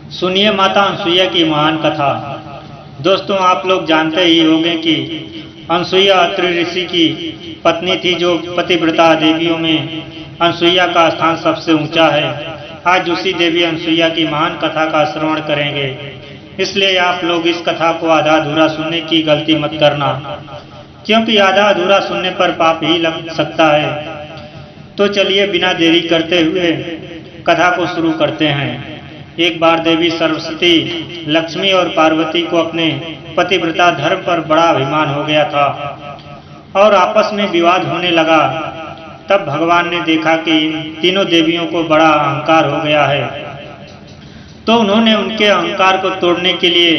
सुनिए माता अनसुईया की महान कथा। दोस्तों, आप लोग जानते ही होंगे कि अनसुईया अत्रि ऋषि की पत्नी थी, जो पतिव्रता देवियों में अनसुईया का स्थान सबसे ऊंचा है। आज उसी देवी अनसुईया की महान कथा का श्रवण करेंगे, इसलिए आप लोग इस कथा को आधा अधूरा सुनने की गलती मत करना, क्योंकि आधा अधूरा सुनने पर पाप ही लग सकता है। तो चलिए बिना देरी करते हुए कथा को शुरू करते हैं। एक बार देवी सरस्वती, लक्ष्मी और पार्वती को अपने पतिव्रता धर्म पर बड़ा अभिमान हो गया था और आपस में विवाद होने लगा। तब भगवान ने देखा कि तीनों देवियों को बड़ा अहंकार हो गया है, तो उन्होंने उनके अहंकार को तोड़ने के लिए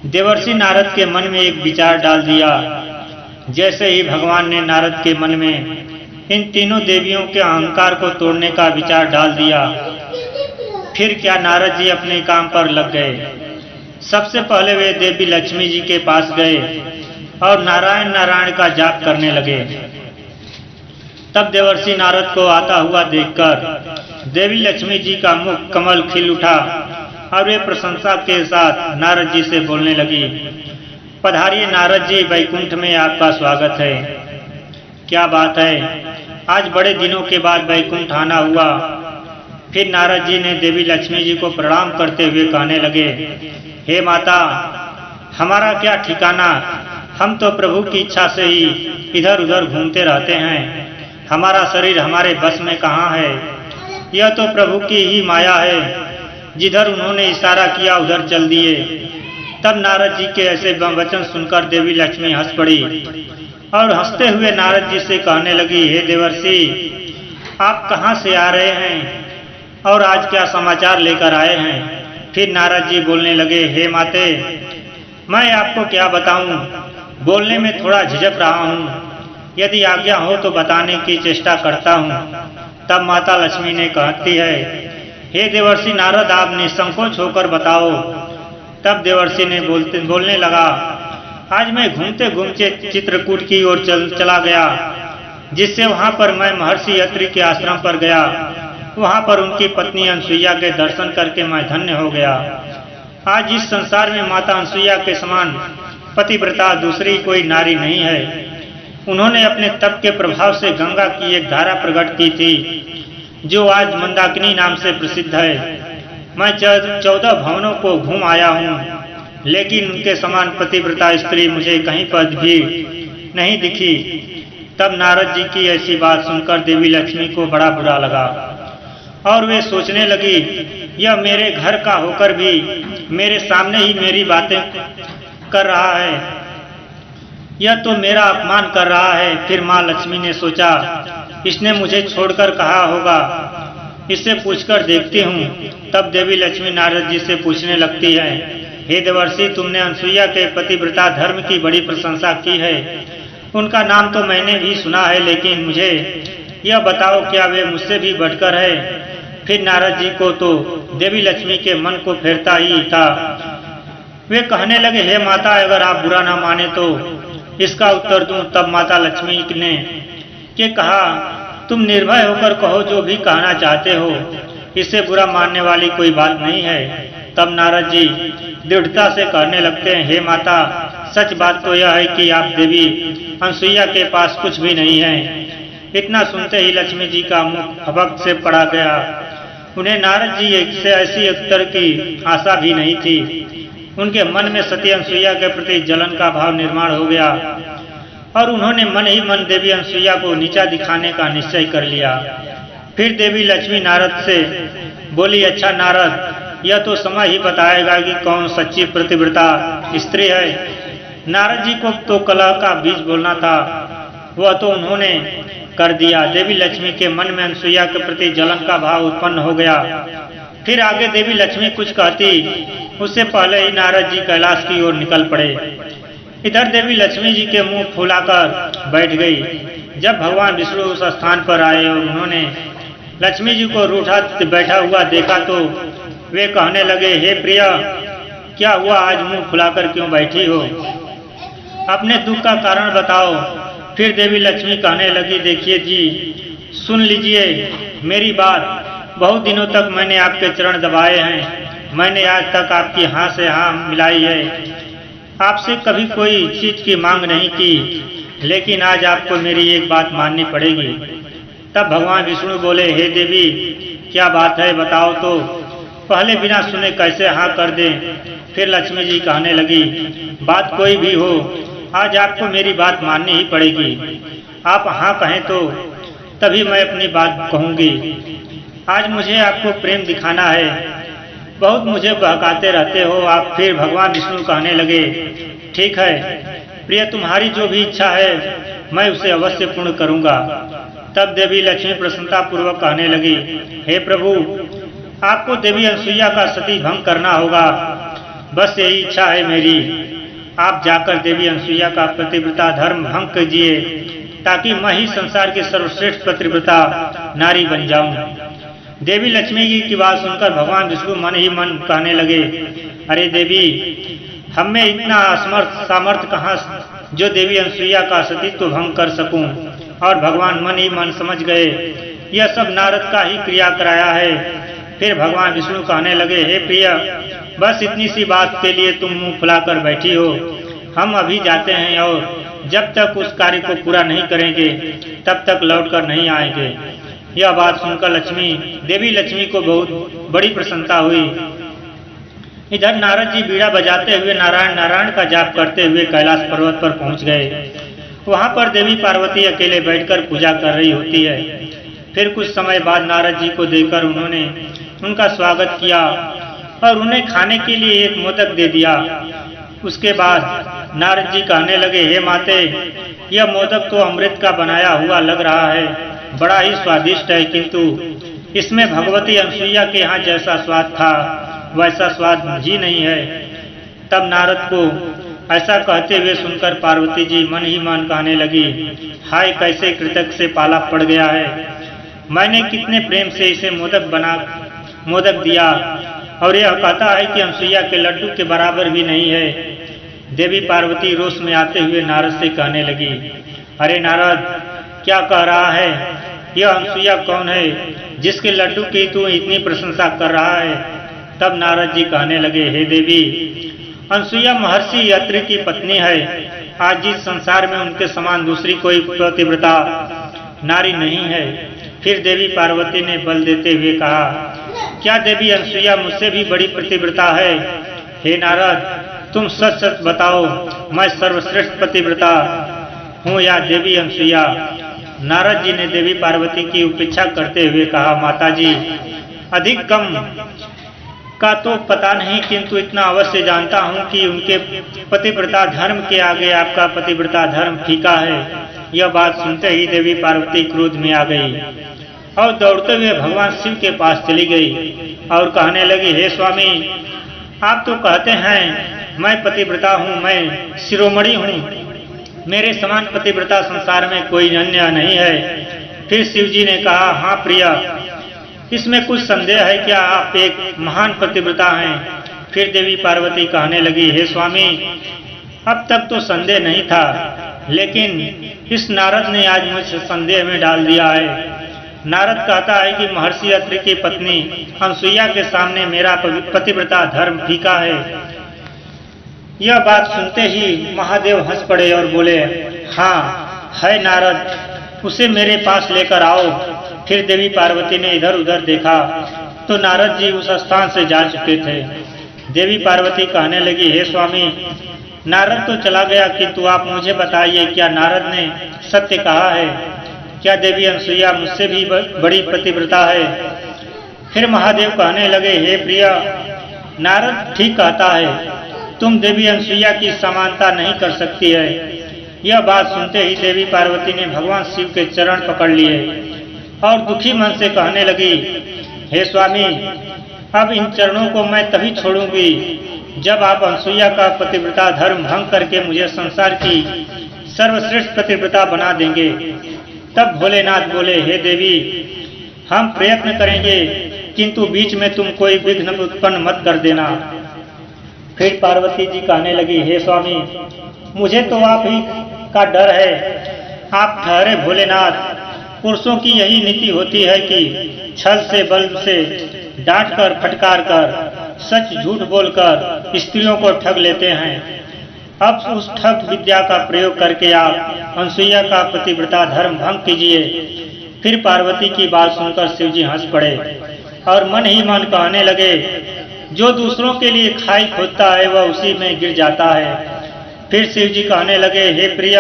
देवर्षि नारद के मन में एक विचार डाल दिया। जैसे ही भगवान ने नारद के मन में इन तीनों देवियों के अहंकार को तोड़ने का विचार डाल दिया, फिर क्या नारद जी अपने काम पर लग गए। सबसे पहले वे देवी लक्ष्मी जी के पास गए और नारायण नारायण का जाप करने लगे। तब देवर्षि नारद को आता हुआ देखकर देवी लक्ष्मी जी का मुख कमल खिल उठा और वे प्रशंसा के साथ नारद जी से बोलने लगी, पधारिए नारद जी, वैकुंठ में आपका स्वागत है। क्या बात है, आज बड़े दिनों के बाद वैकुंठ आना हुआ। फिर नारद जी ने देवी लक्ष्मी जी को प्रणाम करते हुए कहने लगे, हे माता, हमारा क्या ठिकाना, हम तो प्रभु की इच्छा से ही इधर उधर घूमते रहते हैं। हमारा शरीर हमारे बस में कहाँ है, यह तो प्रभु की ही माया है। जिधर उन्होंने इशारा किया उधर चल दिए। तब नारद जी के ऐसे वचन सुनकर देवी लक्ष्मी हंस पड़ी और हंसते हुए नारद जी से कहने लगी, हे देवर्षि, आप कहाँ से आ रहे हैं और आज क्या समाचार लेकर आए हैं। फिर नारद जी बोलने लगे, हे माते, मैं आपको क्या बताऊं, बोलने में थोड़ा झिझक रहा हूं। यदि आज्ञा हो तो बताने की चेष्टा करता हूं। तब माता लक्ष्मी ने कहती है, हे देवर्षि नारद, आप निसंकोच होकर बताओ। तब देवर्षि ने बोलने लगा, आज मैं घूमते घूमते चित्रकूट की ओर चला गया, जिससे वहां पर मैं महर्षि अत्रि के आश्रम पर गया। वहां पर उनकी पत्नी अनसुईया के दर्शन करके मैं धन्य हो गया। आज इस संसार में माता अनसुईया के समान पतिव्रता दूसरी कोई नारी नहीं है। उन्होंने अपने तप के प्रभाव से गंगा की एक धारा प्रकट की थी, जो आज मंदाकिनी नाम से प्रसिद्ध है। मैं 14 भवनों को घूम आया हूँ, लेकिन उनके समान पतिव्रता स्त्री मुझे कहीं पर भी नहीं दिखी। तब नारद जी की ऐसी बात सुनकर देवी लक्ष्मी को बड़ा बुरा लगा और वे सोचने लगी, यह मेरे घर का होकर भी मेरे सामने ही मेरी बातें कर रहा है, यह तो मेरा अपमान कर रहा है। फिर माँ लक्ष्मी ने सोचा, इसने मुझे छोड़कर कहा होगा, इससे पूछकर देखती हूँ। तब देवी लक्ष्मी नारद जी से पूछने लगती है, हे देवर्षि, तुमने अनसुईया के पतिव्रता धर्म की बड़ी प्रशंसा की है। उनका नाम तो मैंने भी सुना है, लेकिन मुझे यह बताओ, क्या वे मुझसे भी बढ़कर है। फिर नारद जी को तो देवी लक्ष्मी के मन को फेरता ही था। वे कहने लगे, हे माता, अगर आप बुरा ना माने तो इसका उत्तर दूं। तब माता लक्ष्मी ने कहा, तुम निर्भय होकर कहो, जो भी कहना चाहते हो, इससे बुरा मानने वाली कोई बात नहीं है। तब नारद जी दृढ़ता से कहने लगते हैं, हे माता, सच बात तो यह है कि आप देवी अनसुईया के पास कुछ भी नहीं है। इतना सुनते ही लक्ष्मी जी का मुख हबक से पड़ा गया। उन्हें नारद जी से ऐसी उत्तर की आशा भी नहीं थी। उनके मन में सती अनसुईया के प्रति जलन का भाव निर्माण हो गया और उन्होंने मन ही मन देवी अनसुईया को नीचा दिखाने का निश्चय कर लिया। फिर देवी लक्ष्मी नारद से बोली, अच्छा नारद, यह तो समय ही बताएगा कि कौन सच्ची पतिव्रता स्त्री है। नारद जी को तो कला का बीज बोलना था, वह तो उन्होंने कर दिया। देवी लक्ष्मी के मन में अनसुईया के प्रति जलन का भाव उत्पन्न हो गया। फिर आगे देवी लक्ष्मी कुछ कहती, उससे पहले ही नारद जी कैलाश की ओर निकल पड़े। इधर देवी लक्ष्मी जी के मुंह फुलाकर बैठ गई। जब भगवान विष्णु उस स्थान पर आए और उन्होंने लक्ष्मी जी को रूठा बैठा हुआ देखा, तो वे कहने लगे, हे प्रिया, क्या हुआ, आज मुंह फुलाकर क्यों बैठी हो, अपने दुख का कारण बताओ। फिर देवी लक्ष्मी कहने लगी, देखिए जी, सुन लीजिए मेरी बात। बहुत दिनों तक मैंने आपके चरण दबाए हैं, मैंने आज तक आपकी हाँ से हाँ मिलाई है, आपसे कभी कोई चीज की मांग नहीं की, लेकिन आज आपको मेरी एक बात माननी पड़ेगी। तब भगवान विष्णु बोले, हे देवी क्या बात है बताओ तो। पहले बिना सुने कैसे हाँ कर दें। फिर लक्ष्मी जी कहने लगी, बात कोई भी हो, आज आपको मेरी बात माननी ही पड़ेगी। आप हाँ कहें तो तभी मैं अपनी बात कहूँगी। आज मुझे आपको प्रेम दिखाना है, बहुत मुझे बहकाते रहते हो आप। फिर भगवान विष्णु कहने लगे, ठीक है प्रिय, तुम्हारी जो भी इच्छा है मैं उसे अवश्य पूर्ण करूँगा। तब देवी लक्ष्मी प्रसन्नता पूर्वक कहने लगी, हे प्रभु आपको देवी अनसुईया का सती भंग करना होगा, बस यही इच्छा है मेरी। आप जाकर देवी अनसुईया का पतिव्रता धर्म भंग कीजिए, ताकि मैं ही संसार की सर्वश्रेष्ठ पतिव्रता नारी बन जाऊं। देवी लक्ष्मी की बात सुनकर भगवान विष्णु मन ही मन कहने लगे, अरे देवी हम में इतना सामर्थ्य कहाँ जो देवी अनसुईया का सतीत्व भंग कर सकूं। और भगवान मन ही मन समझ गए यह सब नारद का ही क्रिया कराया है। फिर भगवान विष्णु कहने लगे, हे प्रिय बस इतनी सी बात के लिए तुम मुंह फुलाकर बैठी हो, हम अभी जाते हैं और जब तक उस कार्य को पूरा नहीं करेंगे तब तक लौटकर नहीं आएंगे। यह बात सुनकर देवी लक्ष्मी को बहुत बड़ी प्रसन्नता हुई। इधर नारद जी बीड़ा बजाते हुए नारायण नारायण का जाप करते हुए कैलाश पर्वत पर पहुंच गए। वहां पर देवी पार्वती अकेले बैठकर पूजा कर रही होती है। फिर कुछ समय बाद नारद जी को देखकर उन्होंने उनका स्वागत किया और उन्हें खाने के लिए एक मोदक दे दिया। उसके बाद नारद जी कहने लगे, हे माते यह मोदक तो अमृत का बनाया हुआ लग रहा है, बड़ा ही स्वादिष्ट है, किंतु इसमें भगवती अनसुईया के यहाँ जैसा स्वाद था वैसा स्वाद ही नहीं है। तब नारद को ऐसा कहते हुए सुनकर पार्वती जी मन ही मन कहने लगी, हाय कैसे कृतज्ञ से पाला पड़ गया है। मैंने कितने प्रेम से इसे मोदक दिया और यह कहता है कि अनसुईया के लड्डू के बराबर भी नहीं है। देवी पार्वती रोष में आते हुए नारद से कहने लगी, अरे नारद क्या कह रहा है, यह अनसुईया कौन है जिसके लड्डू की तू इतनी प्रशंसा कर रहा है। तब नारद जी कहने लगे, हे देवी अनसुईया महर्षि अत्रि की पत्नी है। आज इस संसार में उनके समान दूसरी कोई पतिव्रता नारी नहीं है। फिर देवी पार्वती ने बल देते हुए कहा, क्या देवी अनसुईया मुझसे भी बड़ी पतिव्रता है। हे नारद तुम सच सच बताओ, मैं सर्वश्रेष्ठ पतिव्रता हूँ या देवी अनसुईया। नारद जी ने देवी पार्वती की उपेक्षा करते हुए कहा, माता जी अधिक कम का तो पता नहीं, किंतु इतना अवश्य जानता हूँ कि उनके पतिव्रता धर्म के आगे आपका पतिव्रता धर्म फीका है। यह बात सुनते ही देवी पार्वती क्रोध में आ गई और दौड़ते हुए भगवान शिव के पास चली गई और कहने लगी, हे स्वामी आप तो कहते हैं मैं पतिव्रता हूँ, मैं शिरोमणि हूँ, मेरे समान पतिव्रता संसार में कोई अन्य नहीं है। फिर शिव जी ने कहा, हाँ प्रिया इसमें कुछ संदेह है क्या, आप एक महान पतिव्रता हैं। फिर देवी पार्वती कहने लगी, हे स्वामी अब तक तो संदेह नहीं था, लेकिन इस नारद ने आज मुझे संदेह में डाल दिया है। नारद कहता है कि महर्षि अत्रि की पत्नी अनसुईया के सामने मेरा पतिव्रता धर्म फीका है। यह बात सुनते ही महादेव हंस पड़े और बोले, हाँ है नारद, उसे मेरे पास लेकर आओ। फिर देवी पार्वती ने इधर उधर देखा तो नारद जी उस स्थान से जा चुके थे। देवी पार्वती कहने लगी, हे स्वामी नारद तो चला गया, किंतु आप मुझे बताइए क्या नारद ने सत्य कहा है, क्या देवी अनसुईया मुझसे भी बड़ी पतिव्रता है। फिर महादेव कहने लगे, हे प्रिया नारद ठीक कहता है, तुम देवी अनसुईया की समानता नहीं कर सकती है। यह बात सुनते ही देवी पार्वती ने भगवान शिव के चरण पकड़ लिए और दुखी मन से कहने लगी, हे स्वामी अब इन चरणों को मैं तभी छोड़ूंगी जब आप अनसुईया का पतिव्रता धर्म भंग करके मुझे संसार की सर्वश्रेष्ठ पतिव्रता बना देंगे। तब भोलेनाथ बोले, हे देवी हम प्रयत्न करेंगे, किंतु बीच में तुम कोई विघ्न उत्पन्न मत कर देना। फिर पार्वती जी कहने लगी, हे स्वामी मुझे तो आप ही का डर है। आप ठहरे भोलेनाथ, पुरुषों की यही नीति होती है कि छल से बल से डांट कर फटकार कर सच झूठ बोलकर स्त्रियों को ठग लेते हैं। अब उस ठग विद्या का प्रयोग करके आप अनसुईया का पतिव्रता धर्म भंग कीजिए। फिर पार्वती की बात सुनकर शिव जी हंस पड़े और मन ही मन कहने लगे, जो दूसरों के लिए खाई खोदता है वह उसी में गिर जाता है। फिर शिव जी कहने लगे, हे प्रिय,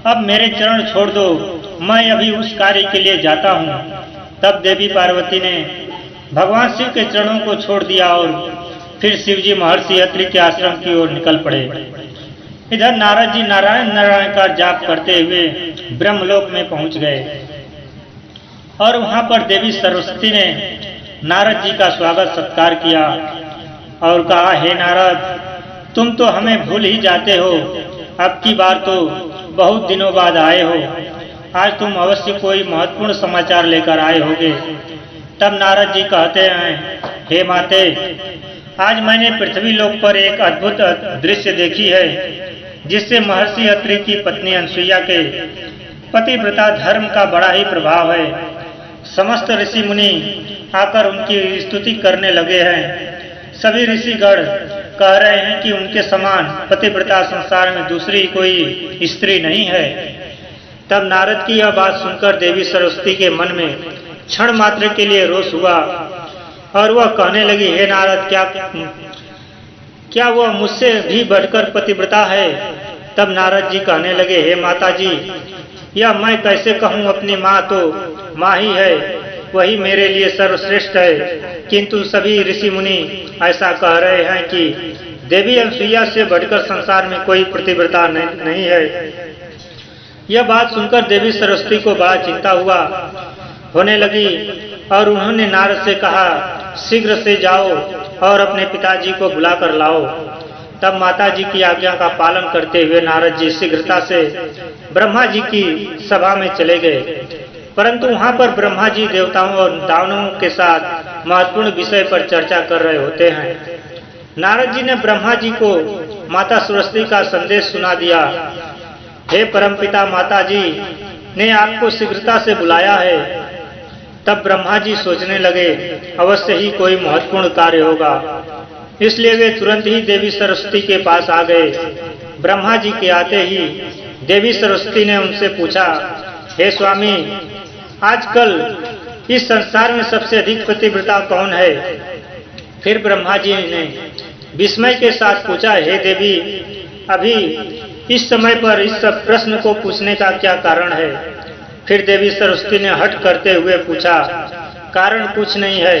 अब मेरे चरण छोड़ दो, मैं अभी उस कार्य के लिए जाता हूँ। तब देवी पार्वती ने भगवान शिव के चरणों को छोड़ दिया और फिर शिव जी महर्षि अत्रि के आश्रम की ओर निकल पड़े। इधर नारद जी नारायण नारायण का जाप करते हुए ब्रह्मलोक में पहुंच गए और वहां पर देवी सरस्वती ने नारद जी का स्वागत सत्कार किया और कहा, हे नारद, तुम तो हमें भूल ही जाते हो, अब की बार तो बहुत दिनों बाद आए हो, आज तुम अवश्य कोई महत्वपूर्ण समाचार लेकर आए होगे। तब नारद जी कहते हैं, हे माते, आज मैंने पृथ्वी लोक पर एक अद्भुत दृश्य देखी है, जिससे महर्षि अत्रि की पत्नी अनसुईया के पतिव्रता धर्म का बड़ा ही प्रभाव है। समस्त ऋषि मुनि आकर उनकी स्तुति करने लगे हैं। सभी ऋषिगण कह रहे हैं कि उनके समान पतिव्रता संसार में दूसरी कोई स्त्री नहीं है। तब नारद की यह बात सुनकर देवी सरस्वती के मन में क्षण मात्र के लिए रोष हुआ और वह कहने लगी, हे नारद, क्या वह मुझसे भी बढ़कर पतिव्रता है? तब नारद जी कहने लगे, हे माता जी, यह मैं कैसे कहूँ, अपनी माँ तो माँ ही है, वही मेरे लिए सर्वश्रेष्ठ है, किंतु सभी ऋषि मुनि ऐसा कह रहे हैं कि देवी अनसुईया से बढ़कर संसार में कोई पतिव्रता नहीं है। यह बात सुनकर देवी सरस्वती को बड़ा चिंता होने लगी और उन्होंने नारद से कहा, शीघ्र से जाओ और अपने पिताजी को बुलाकर लाओ। तब माता जी की आज्ञा का पालन करते हुए नारद जी शीघ्रता से ब्रह्मा जी की सभा में चले गए, परंतु वहां पर ब्रह्मा जी देवताओं और दानवों के साथ महत्वपूर्ण विषय पर चर्चा कर रहे होते हैं। नारद जी ने ब्रह्मा जी को माता सरस्वती का संदेश सुना दिया। हे परमपिता, माता जी ने आपको शीघ्रता से बुलाया है। तब ब्रह्मा जी सोचने लगे, अवश्य ही कोई महत्वपूर्ण कार्य होगा, इसलिए वे तुरंत ही देवी सरस्वती के पास आ गए। ब्रह्मा जी के आते ही देवी सरस्वती ने उनसे पूछा, हे स्वामी, आजकल इस संसार में सबसे अधिक पतिव्रता कौन है? फिर ब्रह्मा जी ने विस्मय के साथ पूछा, हे देवी, अभी इस समय पर इस सब प्रश्न को पूछने का क्या कारण है? फिर देवी सरस्वती ने हठ करते हुए पूछा, कारण कुछ नहीं है,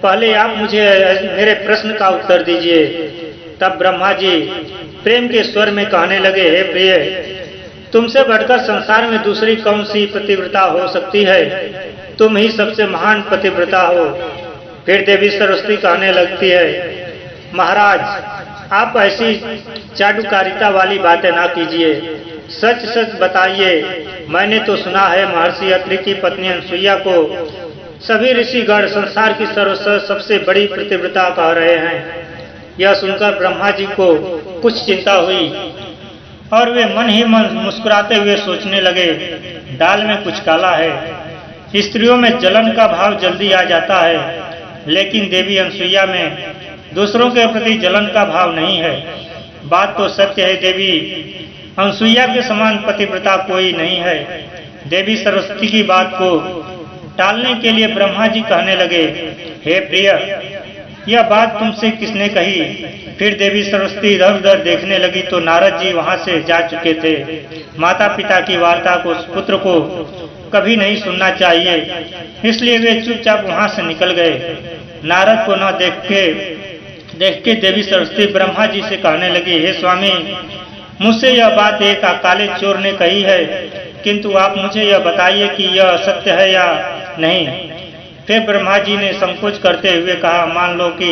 पहले आप मुझे मेरे प्रश्न का उत्तर दीजिए। तब ब्रह्मा जी प्रेम के स्वर में कहने लगे, हे प्रिय, तुमसे बढ़कर संसार में दूसरी कौन सी पतिव्रता हो सकती है? तुम ही सबसे महान पतिव्रता हो। फिर देवी सरस्वती कहने लगती है, महाराज, आप ऐसी चाटुकारिता वाली बातें ना कीजिए, सच सच बताइए। मैंने तो सुना है महर्षि अत्रि की पत्नी अनसुईया को सभी ऋषिगण संसार की सर्वश्रेष्ठ सबसे बड़ी पतिव्रता कह रहे हैं। यह सुनकर ब्रह्मा जी को कुछ चिंता हुई और वे मन ही मन मुस्कुराते हुए सोचने लगे, दाल में कुछ काला है। स्त्रियों में जलन का भाव जल्दी आ जाता है, लेकिन देवी अनसुईया में दूसरों के प्रति जलन का भाव नहीं है। बात तो सत्य है, देवी अनसुईया के समान पतिव्रता कोई नहीं है। देवी सरस्वती की बात को टालने के लिए ब्रह्मा जी कहने लगे, हे प्रिय, यह बात तुमसे किसने कही? फिर देवी सरस्वती इधर उधर देखने लगी तो नारद जी वहां से जा चुके थे। माता पिता की वार्ता को पुत्र को कभी नहीं सुनना चाहिए, इसलिए वे चुपचाप वहां से निकल गए। नारद को न देख के देवी सरस्वती ब्रह्मा जी से कहने लगी, हे स्वामी, मुझसे यह बात एक काले चोर ने कही है, किंतु आप मुझे यह बताइए कि यह सत्य है या नहीं। फिर ब्रह्मा जी ने संकोच करते हुए कहा, मान लो कि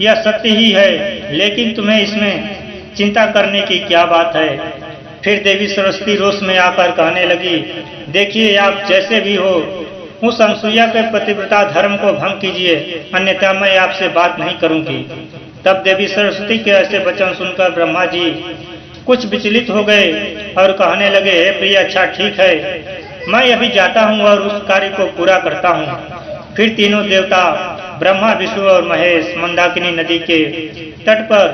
यह सत्य ही है, लेकिन तुम्हें इसमें चिंता करने की क्या बात है? फिर देवी सरस्वती रोष में आकर कहने लगी, देखिए, आप जैसे भी हो, उस अनसुईया के पतिव्रता धर्म को भंग कीजिए, अन्यथा मैं आपसे बात नहीं करूंगी। तब देवी सरस्वती के ऐसे वचन सुनकर ब्रह्मा जी कुछ विचलित हो गए और कहने लगे, हे प्रिय, अच्छा ठीक है, मैं अभी जाता हूँ और उस कार्य को पूरा करता हूँ। फिर तीनों देवता ब्रह्मा, विष्णु और महेश मंदाकिनी नदी के तट पर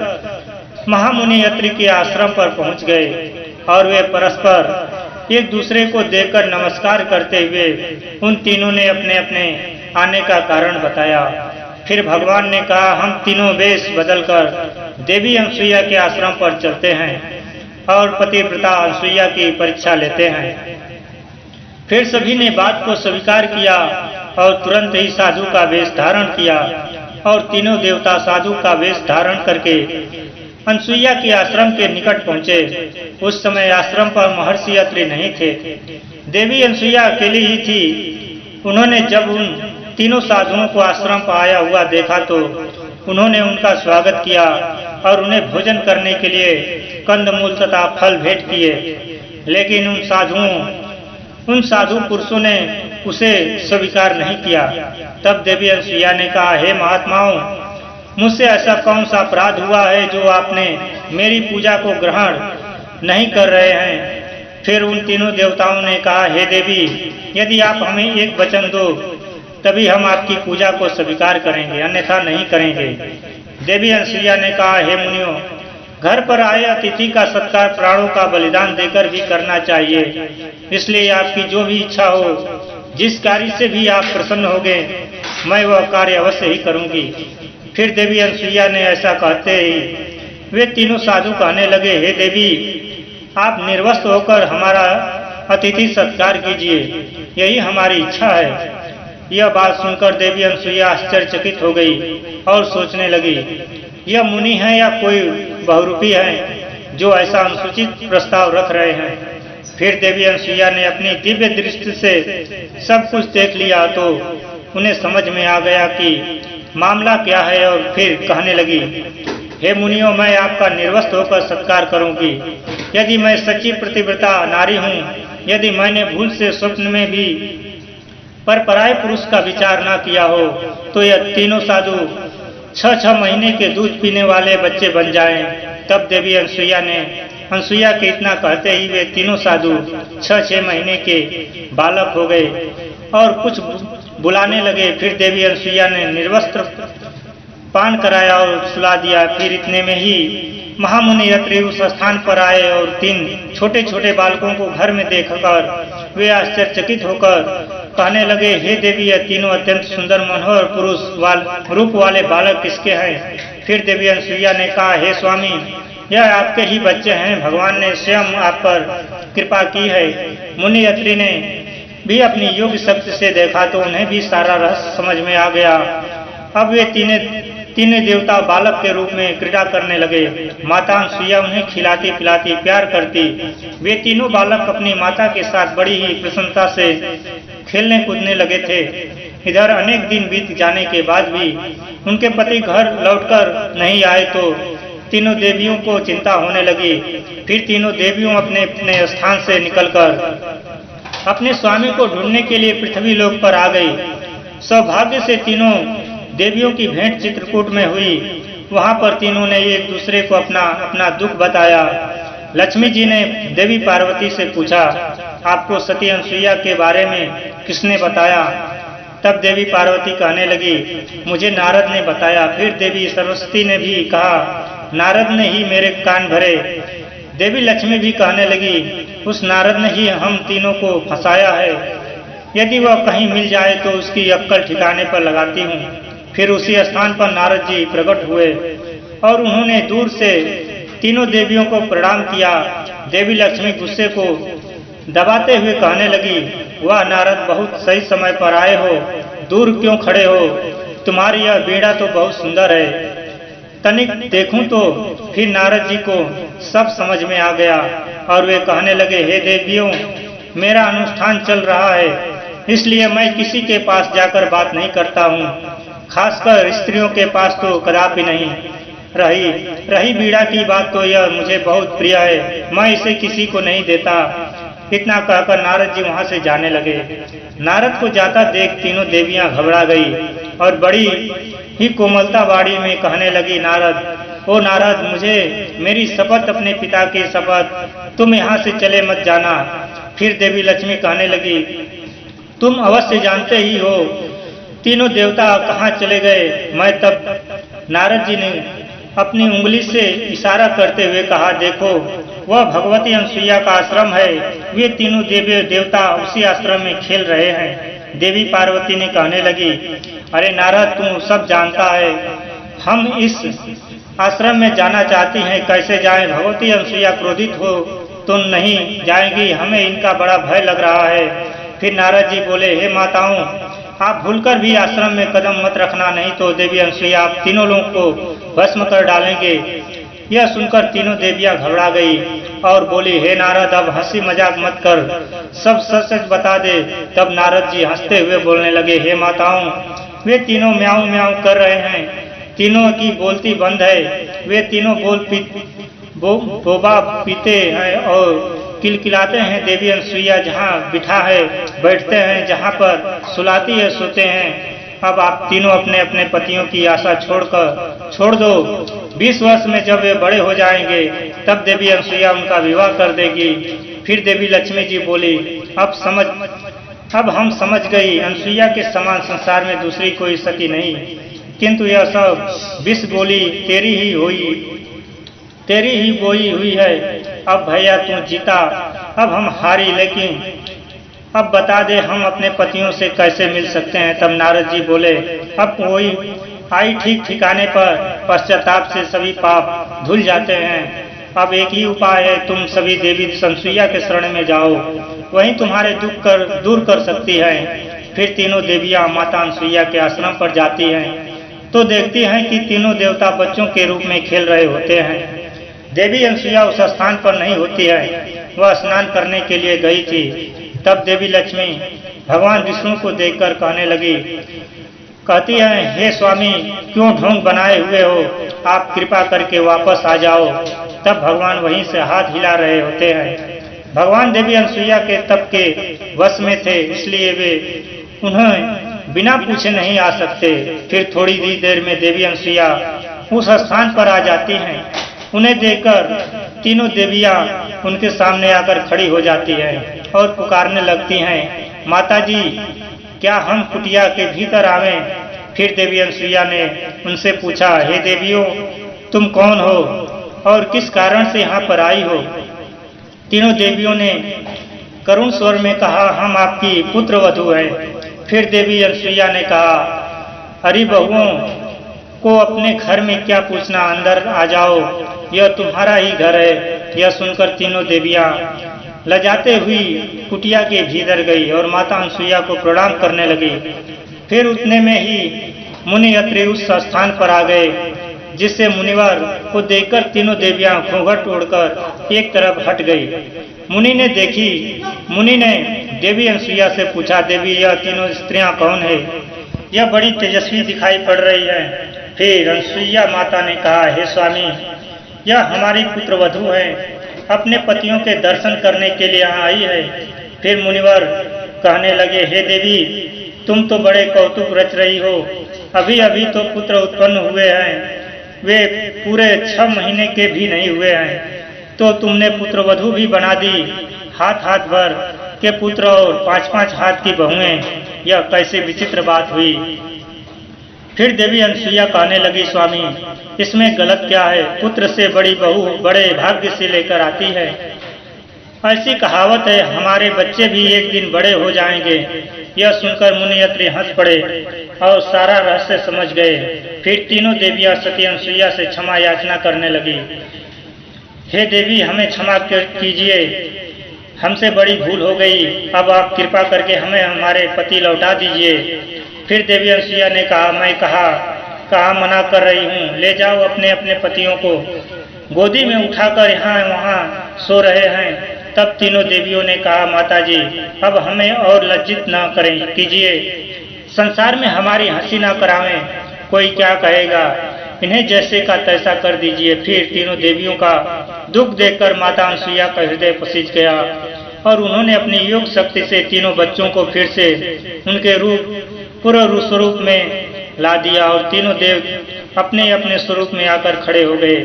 महामुनि अत्रि के आश्रम पर पहुंच गए और वे परस्पर एक दूसरे को देखकर नमस्कार करते हुए उन तीनों ने अपने अपने आने का कारण बताया। फिर भगवान ने कहा, हम तीनों वेश बदलकर देवी अनसुईया के आश्रम पर चलते हैं और पतिव्रता अनसुईया की परीक्षा लेते हैं। फिर सभी ने बात को स्वीकार किया और तुरंत ही साधु का वेश धारण किया और तीनों देवता साधु का वेश धारण करके अनसुईया के आश्रम के निकट पहुंचे। उस समय आश्रम पर महर्षि अत्रि नहीं थे, देवी अनसुईया अकेली ही थी। उन्होंने जब उन तीनों साधुओं को आश्रम पर आया हुआ देखा तो उन्होंने उनका स्वागत किया और उन्हें भोजन करने के लिए कंदमूल तथा फल भेंट किए, लेकिन उन साधु पुरुषों ने उसे स्वीकार नहीं किया। तब देवी अनसुईया ने कहा, हे महात्माओं, मुझसे ऐसा कौन सा अपराध हुआ है जो आपने मेरी पूजा को ग्रहण नहीं कर रहे हैं। फिर उन तीनों देवताओं ने कहा, हे देवी, यदि आप हमें एक वचन दो तभी हम आपकी पूजा को स्वीकार करेंगे, अन्यथा नहीं करेंगे। देवी अनसुईया ने कहा, हे मुनियों, घर पर आए अतिथि का सत्कार प्राणों का बलिदान देकर भी करना चाहिए, इसलिए आपकी जो भी इच्छा हो, जिस कार्य से भी आप प्रसन्न होंगे, मैं वह कार्य अवश्य ही करूंगी। फिर देवी अनसुईया ने ऐसा कहते ही वे तीनों साधु कहने लगे, हे देवी, आप निर्वस्त्र होकर हमारा अतिथि सत्कार कीजिए, यही हमारी इच्छा है। यह बात सुनकर देवी अनसुईया आश्चर्यचकित हो गई और सोचने लगी, यह मुनि है या कोई बहुरूपी है जो ऐसा अनुचित प्रस्ताव रख रहे हैं। फिर देवी अनसुईया ने अपनी दिव्य दृष्टि से सब कुछ देख लिया तो उन्हें समझ में आ गया कि मामला क्या है और फिर कहने लगी, हे मुनियों, मैं आपका निर्वस्त्र होकर सत्कार करूंगी। यदि मैं सच्ची प्रतिव्रता नारी हूँ, यदि मैंने भूल से स्वप्न में भी पर पराये पुरुष का विचार न किया हो, तो यह तीनों साधु 6-6 महीने के दूध पीने वाले बच्चे बन जाएं। तब देवी अनसुईया के इतना कहते ही वे तीनों साधु 6-6 महीने के बालक हो गए और कुछ बुलाने लगे। फिर देवी अनसुईया ने निर्वस्त्र पान कराया और सुला दिया। फिर इतने में ही महामुनि अत्रि उस स्थान पर आए और 3 छोटे छोटे बालकों को घर में देखकर वे आश्चर्यचकित होकर कहने लगे, हे देवी, यह तीनों अत्यंत सुंदर मनोहर रूप वाले बालक किसके हैं। फिर देवी अनसुईया ने कहा, हे स्वामी, यह आपके ही बच्चे हैं, भगवान ने स्वयं आप पर कृपा की है। मुनि अत्रि ने भी अपनी योग्य शक्ति से देखा तो उन्हें भी सारा रहस्य समझ में आ गया। अब वे तीनों देवता बालक के रूप में क्रीड़ा करने लगे। माता अनसुईया उन्हें खिलाती पिलाती प्यार करती। वे तीनों बालक अपनी माता के साथ बड़ी ही प्रसन्नता से खेलने कूदने लगे थे। इधर अनेक दिन बीत जाने के बाद भी उनके पति घर लौटकर नहीं आए तो तीनों देवियों को चिंता होने लगी। फिर तीनों देवियों अपने अपने स्थान से निकलकर अपने स्वामी को ढूंढने के लिए पृथ्वी लोक पर आ गई। सौभाग्य से तीनों देवियों की भेंट चित्रकूट में हुई। वहां पर तीनों ने एक दूसरे को अपना दुख बताया। लक्ष्मी जी ने देवी पार्वती से पूछा, आपको सती अनसुईया के बारे में किसने बताया। तब देवी पार्वती कहने लगी, मुझे नारद ने बताया। फिर देवी सरस्वती ने भी कहा, नारद ने ही मेरे कान भरे। देवी लक्ष्मी भी कहने लगी, उस नारद ने ही हम तीनों को फंसाया है। यदि वह कहीं मिल जाए तो उसकी अक्कल ठिकाने पर लगाती हूँ। फिर उसी स्थान पर नारद जी प्रकट हुए और उन्होंने दूर से तीनों देवियों को प्रणाम किया। देवी लक्ष्मी गुस्से को दबाते हुए कहने लगी, वाह नारद, बहुत सही समय पर आए हो, दूर क्यों खड़े हो, तुम्हारी यह बीड़ा तो बहुत सुंदर है, तनिक देखूं तो। फिर नारद जी को सब समझ में आ गया और वे कहने लगे, हे देवियों, मेरा अनुष्ठान चल रहा है, इसलिए मैं किसी के पास जाकर बात नहीं करता हूँ, खासकर स्त्रियों के पास तो कदापि नहीं। रही बीड़ा की बात तो यह मुझे बहुत प्रिय है, मैं इसे किसी को नहीं देता। इतना कहकर नारद जी वहां से जाने लगे। नारद को जाता देख तीनों देवियां घबरा गई और बड़ी ही कोमलता वाणी में कहने लगी, नारद, ओ नारद, मुझे मेरी शपथ, अपने पिता की शपथ, तुम यहाँ से चले मत जाना। फिर देवी लक्ष्मी कहने लगी, तुम अवश्य जानते ही हो तीनों देवता कहाँ चले गए। मैं तब नारद जी ने अपनी उंगली से इशारा करते हुए कहा, देखो वह भगवती अनसुईया का आश्रम है, वे तीनों देवी देवता उसी आश्रम में खेल रहे हैं। देवी पार्वती ने कहने लगी, अरे नारद, तू सब जानता है, हम इस आश्रम में जाना चाहती हैं, कैसे जाएं? भगवती अनसुईया क्रोधित हो तो नहीं जाएंगी, हमें इनका बड़ा भय लग रहा है। फिर नारद जी बोले, हे माताओं, आप भूलकर भी आश्रम में कदम मत रखना, नहीं तो देवी अनसुईया आप तीनों लोगों को भस्म कर डालेंगे। यह सुनकर तीनों देवियां घबरा गई और बोली, हे नारद, अब हंसी मजाक मत कर, सब सच सच बता दे। तब नारद जी हंसते हुए बोलने लगे, हे माताओं, वे तीनों म्याऊं म्याऊं कर रहे हैं, तीनों की बोलती बंद है, वे तीनों बोबा पीते हैं और किलकिलाते हैं। देवी अनसुईया जहाँ बिठा है बैठते हैं, जहाँ पर सुलाती है सोते हैं। अब आप तीनों अपने अपने पतियों की आशा छोड़ दो। 20 वर्ष में जब वे बड़े हो जाएंगे तब देवी अनसुईया उनका विवाह कर देगी। फिर देवी लक्ष्मी जी बोली, अब हम समझ गई, अनसुईया के समान संसार में दूसरी कोई सती नहीं, किंतु यह सब विष गोली तेरी ही बोई हुई है। अब भैया तू जीता, अब हम हारी, लेकिन अब बता दे हम अपने पतियों से कैसे मिल सकते हैं। तब नारद जी बोले, अब वही आई ठीक ठिकाने पर, पश्चाताप से सभी पाप धुल जाते हैं। अब एक ही उपाय है, तुम सभी देवी अनसुईया के शरण में जाओ, वहीं तुम्हारे दुख दूर कर सकती है। फिर तीनों देवियां माता अनसुईया के आश्रम पर जाती हैं तो देखती हैं कि तीनों देवता बच्चों के रूप में खेल रहे होते हैं। देवी अनसुईया उस स्थान पर नहीं होती है, वह स्नान करने के लिए गई थी। तब देवी लक्ष्मी भगवान विष्णु को देखकर कहने लगी, कहती हैं, हे स्वामी, क्यों ढोंग बनाए हुए हो, आप कृपा करके वापस आ जाओ। तब भगवान वहीं से हाथ हिला रहे होते हैं। भगवान देवी अनसुईया के तप के वश में थे, इसलिए वे उन्हें बिना पूछे नहीं आ सकते। फिर थोड़ी ही देर में देवी अनसुईया उस स्थान पर आ जाती हैं। उन्हें देखकर तीनों देवियां उनके सामने आकर खड़ी हो जाती हैं और पुकारने लगती हैं, माता जी, क्या हम कुटिया के भीतर आवें? फिर देवी अनसुईया ने उनसे पूछा, हे देवियों, तुम कौन हो और किस कारण से यहाँ पर आई हो? तीनों देवियों ने करुण स्वर में कहा, हम आपकी पुत्र वधू हैं। फिर देवी अनसुईया ने कहा, अरे बहुओं को अपने घर में क्या पूछना, अंदर आ जाओ, यह तुम्हारा ही घर है। यह सुनकर तीनों देवियां लजाते हुई कुटिया के भीतर गई और माता अनसुईया को प्रणाम करने लगी। फिर उतने में ही मुनि अत्रि उस स्थान पर आ गए, जिससे मुनिवर को देखकर तीनों देवियां घूंघट ओढ़कर एक तरफ हट गई। मुनि ने देवी अनसुईया से पूछा, देवी, यह तीनों स्त्रियां कौन है? यह बड़ी तेजस्वी दिखाई पड़ रही है। फिर अनसुईया माता ने कहा, हे स्वामी, यह हमारी पुत्र वधू है, अपने पतियों के दर्शन करने के लिए यहाँ आई है। फिर मुनिवर कहने लगे, हे देवी, तुम तो बड़े कौतुक रच रही हो, अभी अभी तो पुत्र उत्पन्न हुए हैं, वे पूरे 6 महीने के भी नहीं हुए हैं, तो तुमने पुत्र वधू भी बना दी, हाथ भर के पुत्र और 5-5 हाथ की बहुएं, यह कैसे विचित्र बात हुई। फिर देवी अनसुईया कहने लगी, स्वामी, इसमें गलत क्या है? पुत्र से बड़ी बहू बड़े भाग्य से लेकर आती है। ऐसी कहावत है, हमारे बच्चे भी एक दिन बड़े हो जाएंगे। यह सुनकर मुनि अत्रि हंस पड़े और सारा रहस्य समझ गए। फिर तीनों देवियां सती अनसुईया से क्षमा याचना करने लगी। हे देवी, हमें क्षमा कीजिए, हमसे बड़ी भूल हो गई, अब आप कृपा करके हमें हमारे पति लौटा दीजिए। फिर देवी अनसुईया ने कहा, मैं कहाँ मना कर रही हूँ, ले जाओ अपने अपने पतियों को, गोदी में उठाकर यहाँ वहाँ सो रहे हैं। तब तीनों देवियों ने कहा, माता जी, अब हमें और लज्जित न करें कीजिए, संसार में हमारी हंसी न करावें, कोई क्या कहेगा, इन्हें जैसे का तैसा कर दीजिए। फिर तीनों देवियों का दुख देखकर माता अनसुईया का हृदय पसीज गया और उन्होंने अपनी योग शक्ति से तीनों बच्चों को फिर से उनके पूर्व स्वरूप में ला दिया और तीनों देव अपने अपने स्वरूप में आकर खड़े हो गए।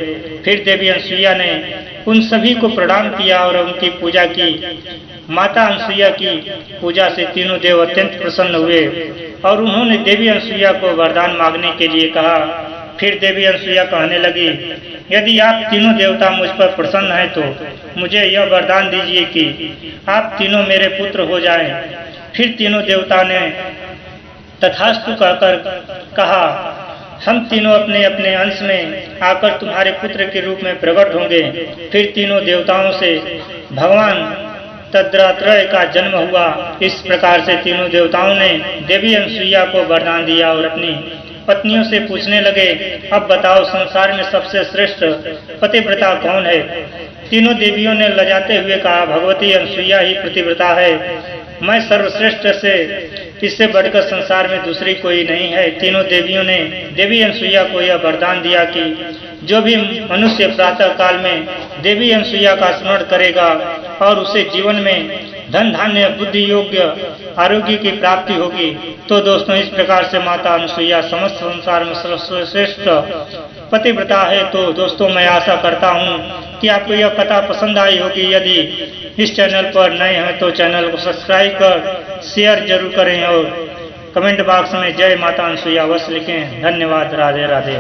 फिर देवी अनसुईया ने उन सभी को प्रणाम किया और उनकी पूजा की माता अनसुईया की पूजा से तीनों देव अत्यंत प्रसन्न हुए और उन्होंने देवी अनसुईया को वरदान मांगने के लिए कहा। फिर देवी अनसुईया कहने लगी, यदि आप तीनों देवता मुझ पर प्रसन्न हैं तो मुझे यह वरदान दीजिए कि आप तीनों मेरे पुत्र हो जाएं। फिर तीनों देवता ने तथास्तु कहकर कहा, हम तीनों अपने अपने अंश में आकर तुम्हारे पुत्र के रूप में प्रकट होंगे। फिर तीनों देवताओं से भगवान तद्रात्रय का जन्म हुआ। इस प्रकार से तीनों देवताओं ने देवी अनसुईया को वरदान दिया और अपनी पत्नियों से पूछने लगे, अब बताओ संसार में सबसे श्रेष्ठ पतिव्रता कौन है। तीनों देवियों ने लजाते हुए कहा, भगवती अनसुईया ही पतिव्रता है। मैं सर्वश्रेष्ठ से इससे बढ़कर संसार में दूसरी कोई नहीं है। तीनों देवियों ने देवी अनसुईया को यह वरदान दिया कि जो भी मनुष्य प्रातः काल में देवी अनसुईया का स्मरण करेगा और उसे जीवन में धन धान्य बुद्धि योग्य आरोग्य की प्राप्ति होगी। तो दोस्तों, इस प्रकार से माता अनसुईया समस्त संसार में सर्वश्रेष्ठ पतिव्रता है। तो दोस्तों, मैं आशा करता हूँ कि आपको यह कथा पसंद आई होगी। यदि इस चैनल पर नए हैं तो चैनल को सब्सक्राइब कर शेयर जरूर करें और कमेंट बॉक्स में जय माता अनसुईया अवश्य लिखें। धन्यवाद। राधे राधे।